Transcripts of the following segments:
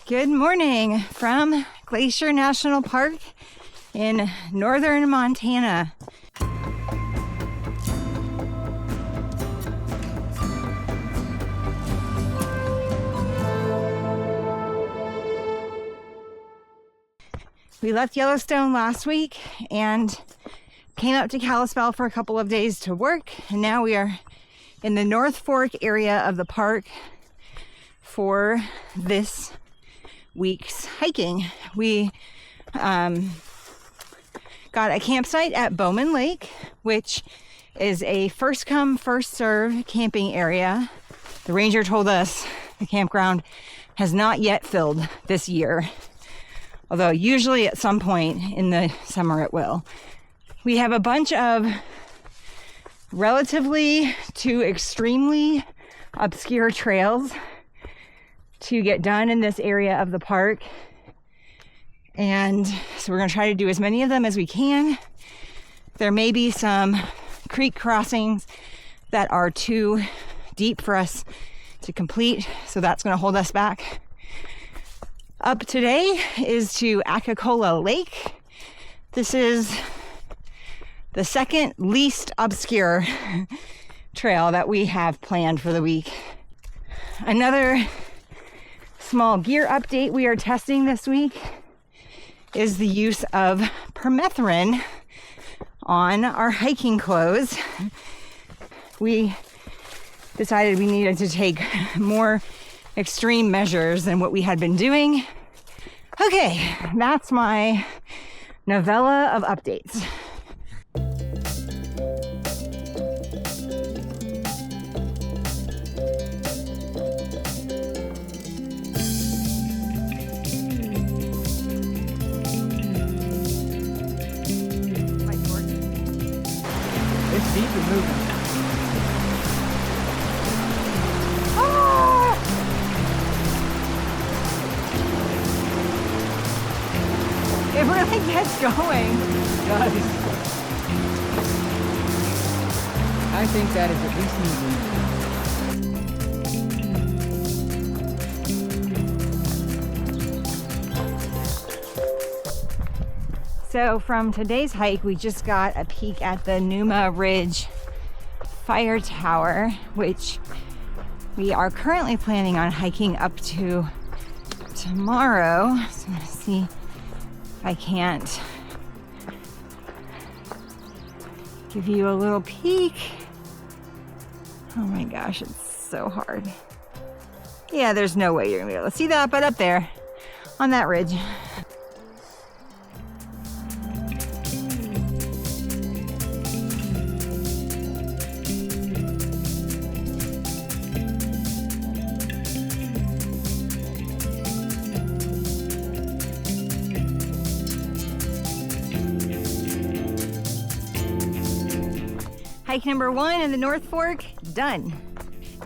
Good morning from Glacier National Park in northern Montana. We left Yellowstone last week and came up to Kalispell for a couple of days to work, and now we are in the North Fork area of the park for this week's hiking. We got a campsite at Bowman Lake, which is a first come, first serve camping area. The ranger told us the campground has not yet filled this year, although usually at some point in the summer it will. We have a bunch of relatively to extremely obscure trails to get done in this area of the park, and so we're going to try to do as many of them as we can. There may be some creek crossings that are too deep for us to complete, so that's going to hold us back. Up today is to Aqua Lake. This is the second least obscure trail that we have planned for the week. Another small gear update we are testing this week is the use of permethrin on our hiking clothes. We decided we needed to take more extreme measures than what we had been doing. Okay, that's my novella of updates. It's deep and moving. Ah! It really gets going. It does. I think that is at least moving. So from today's hike, we just got a peek at the Numa Ridge Fire Tower, which we are currently planning on hiking up to tomorrow. So I'm gonna see if I can't give you a little peek. Oh my gosh, it's so hard. Yeah, there's no way you're gonna be able to see that, but up there on that ridge. Hike number 1 in the North Fork, done.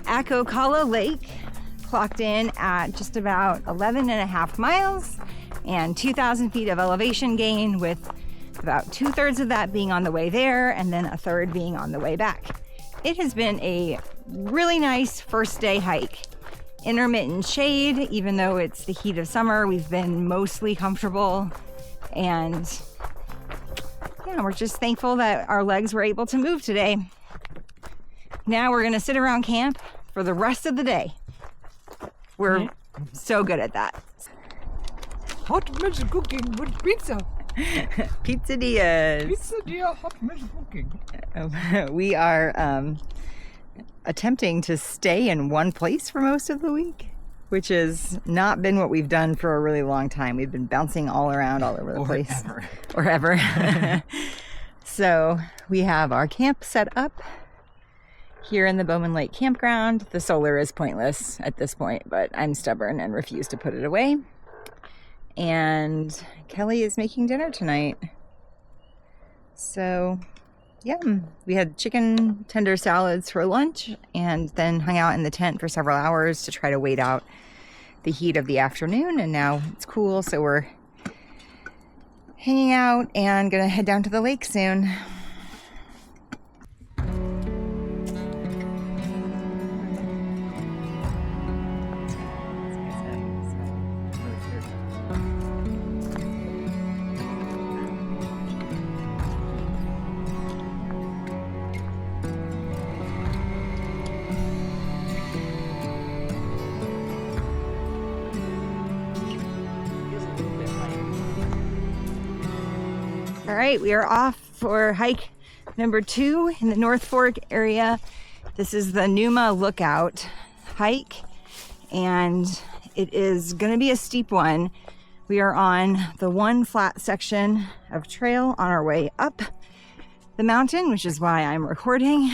Aqua Lake clocked in at just about 11.5 miles and 2,000 feet of elevation gain, with about 2/3 of that being on the way there and then 1/3 being on the way back. It has been a really nice first day hike. Intermittent shade, even though it's the heat of summer, we've been mostly comfortable, and yeah, we're just thankful that our legs were able to move today. Now we're gonna sit around camp for the rest of the day. We're so good at that. Hot metal cooking with pizza. Pizzadillas. Pizzadilla hot metal cooking. We are attempting to stay in one place for most of the week, which has not been what we've done for a really long time. We've been bouncing all around all over the place. Or ever. So we have our camp set up here in the Bowman Lake campground. The solar is pointless at this point, but I'm stubborn and refuse to put it away. And Kelly is making dinner tonight. So yeah, we had chicken tender salads for lunch and then hung out in the tent for several hours to try to wait out the heat of the afternoon. And now it's cool, so we're hanging out and gonna head down to the lake soon. All right, we are off for hike number 2 in the North Fork area. This is the Numa Lookout hike, and it is going to be a steep one. We are on the one flat section of trail on our way up the mountain, which is why I'm recording.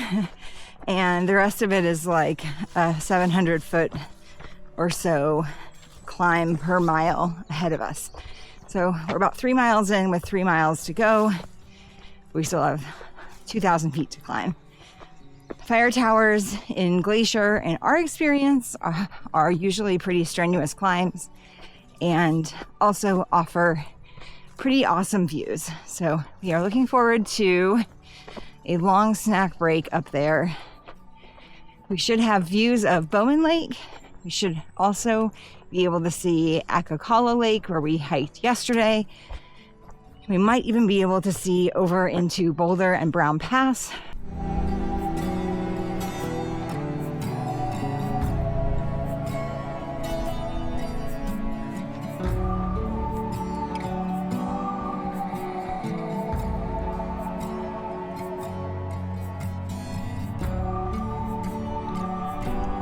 And the rest of it is like a 700 foot or so climb per mile ahead of us. So we're about 3 miles in with 3 miles to go. We still have 2,000 feet to climb. Fire towers in Glacier, in our experience, are usually pretty strenuous climbs and also offer pretty awesome views. So we are looking forward to a long snack break up there. We should have views of Bowman Lake. We should also be able to see Aqua Lake, where we hiked yesterday. We might even be able to see over into Boulder and Brown Pass.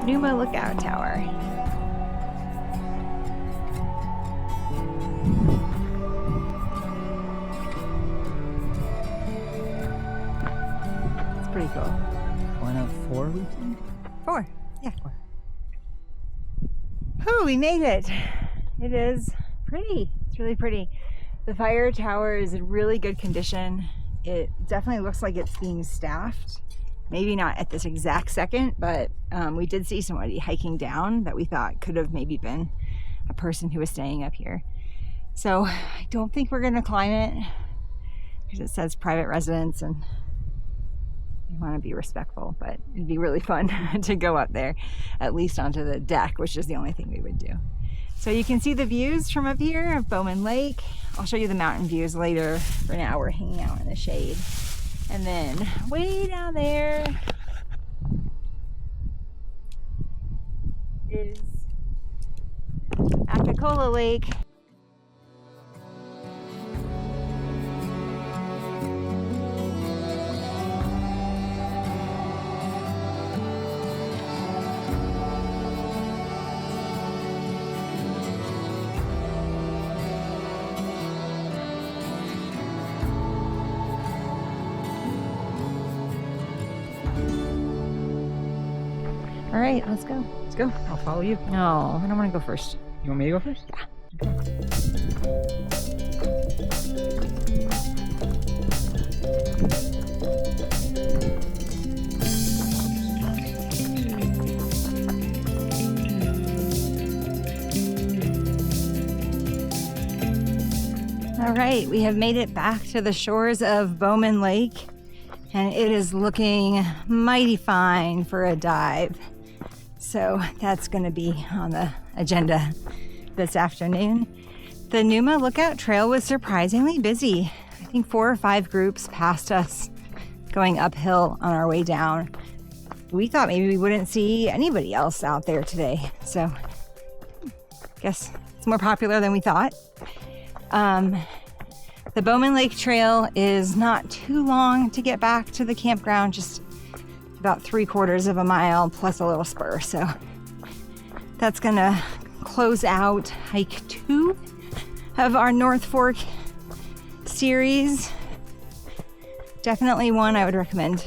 Numa Lookout Tower. It's pretty cool. 1 of 4, we think? 4, yeah. 4. Oh, we made it. It is pretty. It's really pretty. The fire tower is in really good condition. It definitely looks like it's being staffed. Maybe not at this exact second, but we did see somebody hiking down that we thought could have maybe been a person who was staying up here. So I don't think we're gonna climb it because it says private residence and we want to be respectful, but it'd be really fun to go up there, at least onto the deck, which is the only thing we would do. So you can see the views from up here of Bowman Lake. I'll show you the mountain views later. For now, we're hanging out in the shade. And then way down there is Aqua Lake. All right, let's go. Let's go. I'll follow you. No, I don't want to go first. You want me to go first? Yeah. All right, we have made it back to the shores of Bowman Lake, and it is looking mighty fine for a dive. So that's going to be on the agenda this afternoon. The Numa Lookout Trail was surprisingly busy. I think 4 or 5 groups passed us going uphill on our way down. We thought maybe we wouldn't see anybody else out there today. So I guess it's more popular than we thought. The Bowman Lake Trail is not too long to get back to the campground, just about 3/4 of a mile plus a little spur. So that's gonna close out hike 2 of our North Fork series. Definitely one I would recommend.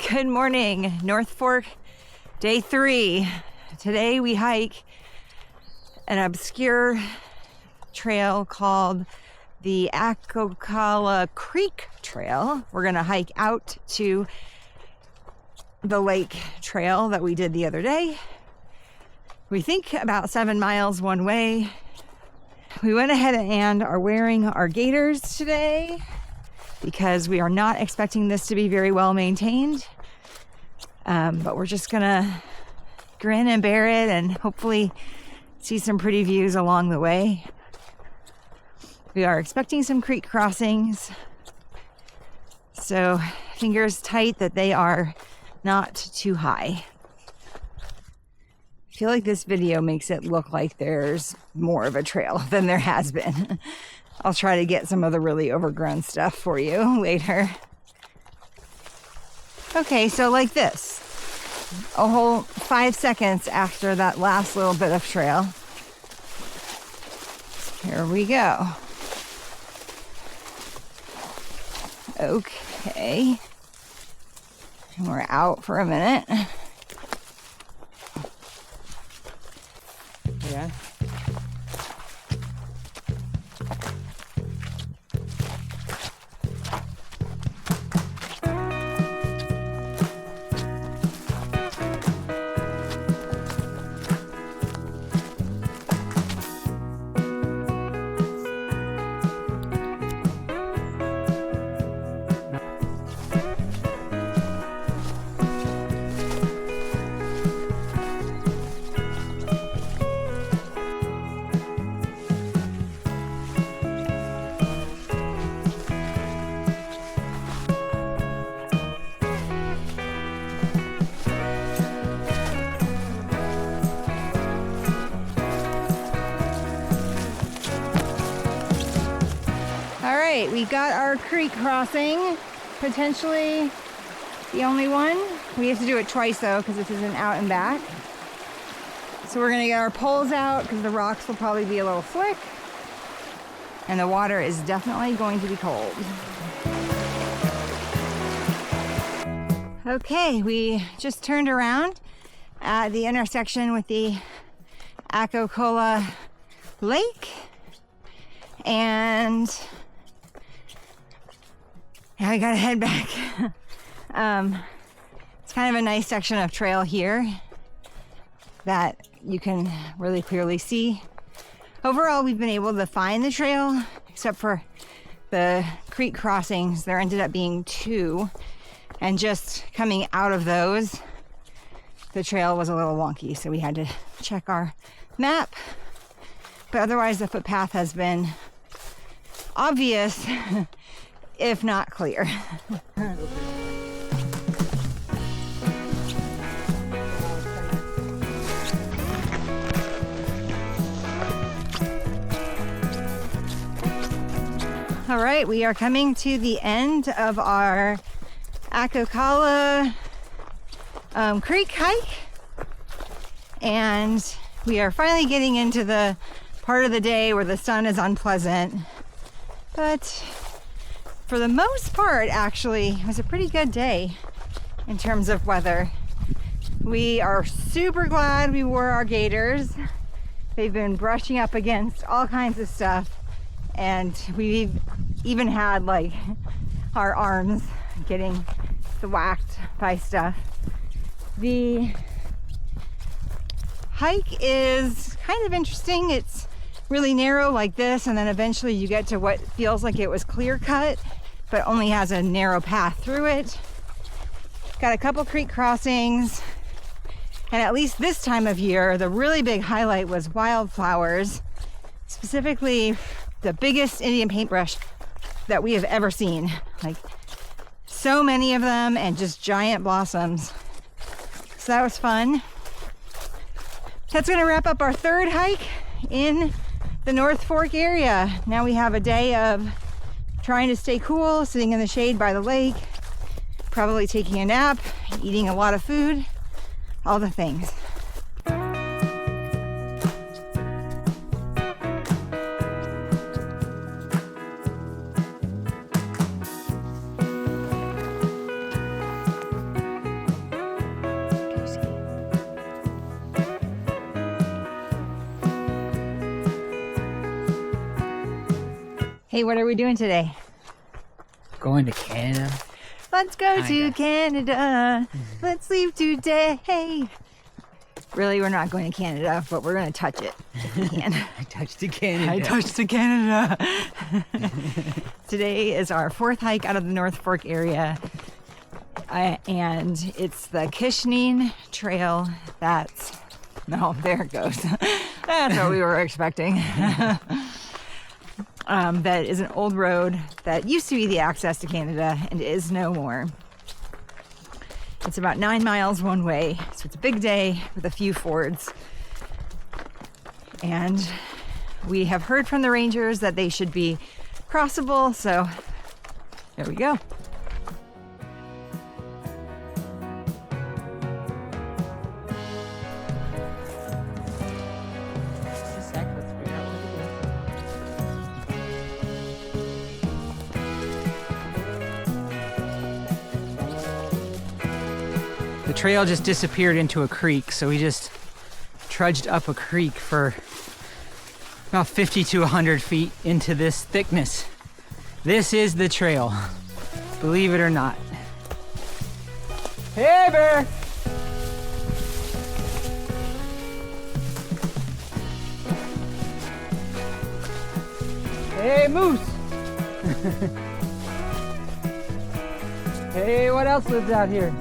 Good morning, North Fork, day 3. Today we hike an obscure trail called the Aqua Creek Trail. We're gonna hike out to the lake trail that we did the other day. We think about 7 miles one way. We went ahead and are wearing our gaiters today because we are not expecting this to be very well maintained. But we're just gonna grin and bear it and hopefully see some pretty views along the way. We are expecting some creek crossings, so fingers tight that they are not too high. I feel like this video makes it look like there's more of a trail than there has been. I'll try to get some of the really overgrown stuff for you later. Okay, so like this, a whole 5 seconds after that last little bit of trail, here we go. Okay, and we're out for a minute. Yeah. All right, we got our creek crossing, potentially the only one. We have to do it twice though, because this isn't out and back. So we're gonna get our poles out because the rocks will probably be a little slick. And the water is definitely going to be cold. Okay, we just turned around at the intersection with the Aqua Lake. And now we gotta head back. It's kind of a nice section of trail here that you can really clearly see. Overall, we've been able to find the trail, except for the creek crossings. There ended up being 2, and just coming out of those, the trail was a little wonky, so we had to check our map. But otherwise, the footpath has been obvious, if not clear. All right, we are coming to the end of our Aqua Creek hike, and we are finally getting into the part of the day where the sun is unpleasant. But for the most part, actually, it was a pretty good day in terms of weather. We are super glad we wore our gaiters. They've been brushing up against all kinds of stuff, and we've even had like our arms getting whacked by stuff. The hike is kind of interesting. It's really narrow like this, and then eventually you get to what feels like it was clear cut, but only has a narrow path through it. Got a couple creek crossings, and at least this time of year, the really big highlight was wildflowers, specifically the biggest Indian paintbrush that we have ever seen. Like, so many of them, and just giant blossoms. So that was fun. That's gonna wrap up our 3rd hike in the North Fork area. Now we have a day of trying to stay cool, sitting in the shade by the lake, probably taking a nap, eating a lot of food, all the things. Hey, what are we doing today? Going to Canada. Let's go to Kinda. Canada. Let's leave today. Really, we're not going to Canada, but we're going to touch it if we can. I touched to Canada. I touched to Canada. Today is our 4th hike out of the North Fork area. And it's the Kishneen Trail. There it goes. That's what we were expecting. That is an old road that used to be the access to Canada and is no more. It's about 9 miles one way, so it's a big day with a few fords. And we have heard from the rangers that they should be crossable, so there we go. The trail just disappeared into a creek, so we just trudged up a creek for about 50 to 100 feet into this thickness. This is the trail, believe it or not. Hey, bear! Hey, moose! Hey, what else lives out here?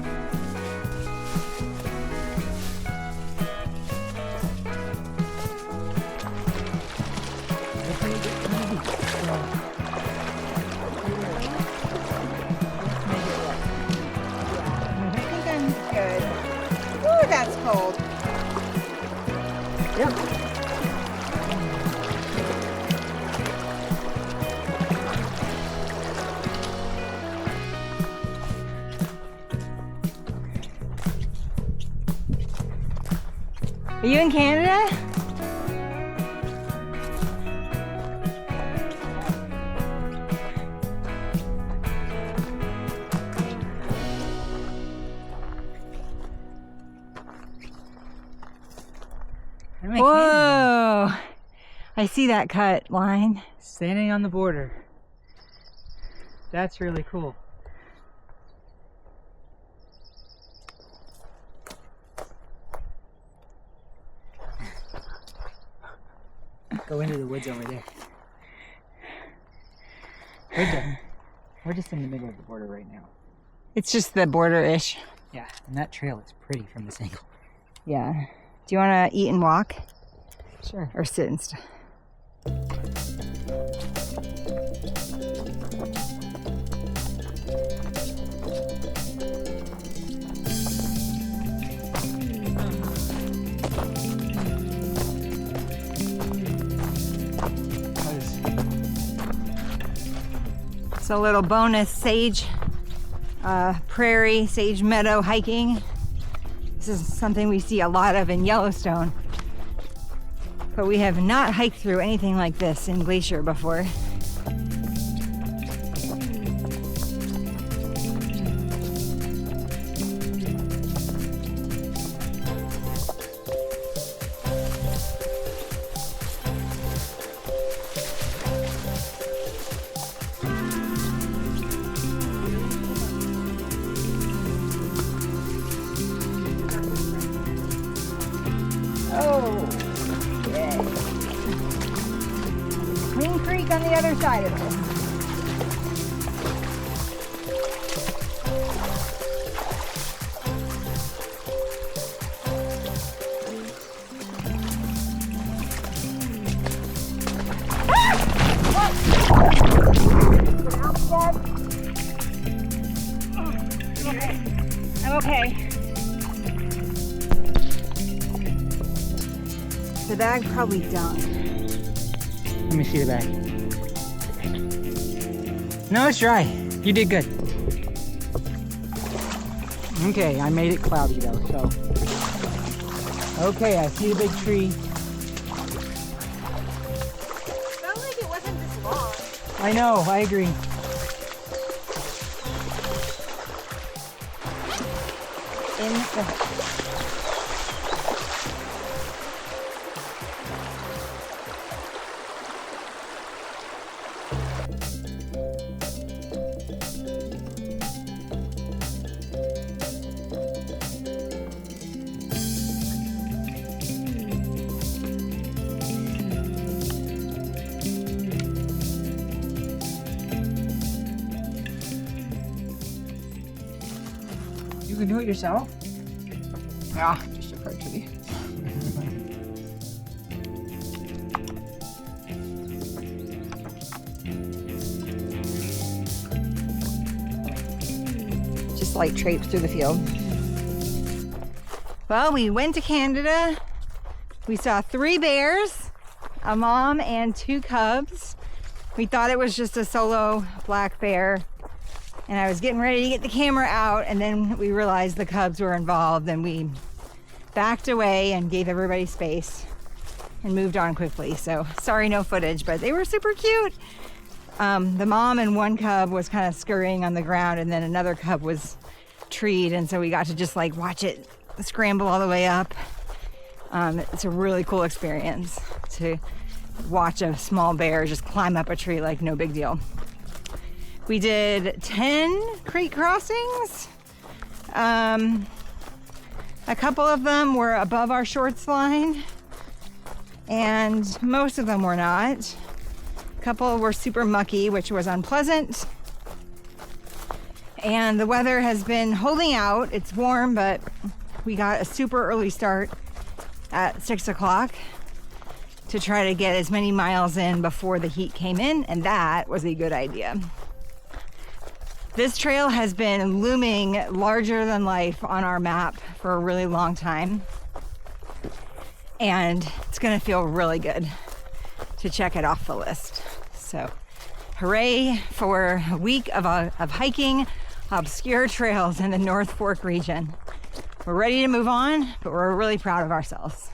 That's cold. Yep. Are you in Canada? Whoa! I see that cut line. Standing on the border. That's really cool. Go into the woods over there. We're just in the middle of the border right now. It's just the border-ish. Yeah, and that trail is pretty from this angle. Yeah. Do you want to eat and walk? Sure. Or sit and stuff? So a little bonus sage prairie, sage meadow hiking. This is something we see a lot of in Yellowstone, but we have not hiked through anything like this in Glacier before. Oh, yay. Clean Creek on the other side of it. I'm okay. The bag probably done. Let me see the bag. No, it's dry. You did good. Okay, I made it cloudy though, so. Okay, I see the big tree. Felt like it wasn't this long. I know, I agree. In the You can do it yourself? Yeah, just occurred to me. Just like traipse through the field. Well, we went to Canada. We saw 3 bears, a mom and 2 cubs. We thought it was just a solo black bear. And I was getting ready to get the camera out, and then we realized the cubs were involved, and we backed away and gave everybody space and moved on quickly. So sorry, no footage, but they were super cute. The mom and 1 cub was kind of scurrying on the ground, and then another cub was treed, and so we got to just like watch it scramble all the way up. It's a really cool experience to watch a small bear just climb up a tree like no big deal. We did 10 creek crossings. A couple of them were above our shorts line, and most of them were not. A couple were super mucky, which was unpleasant. And the weather has been holding out. It's warm, but we got a super early start at 6 o'clock to try to get as many miles in before the heat came in, and that was a good idea. This trail has been looming larger than life on our map for a really long time, and it's gonna feel really good to check it off the list. So hooray for a week of hiking obscure trails in the North Fork region. We're ready to move on, but we're really proud of ourselves.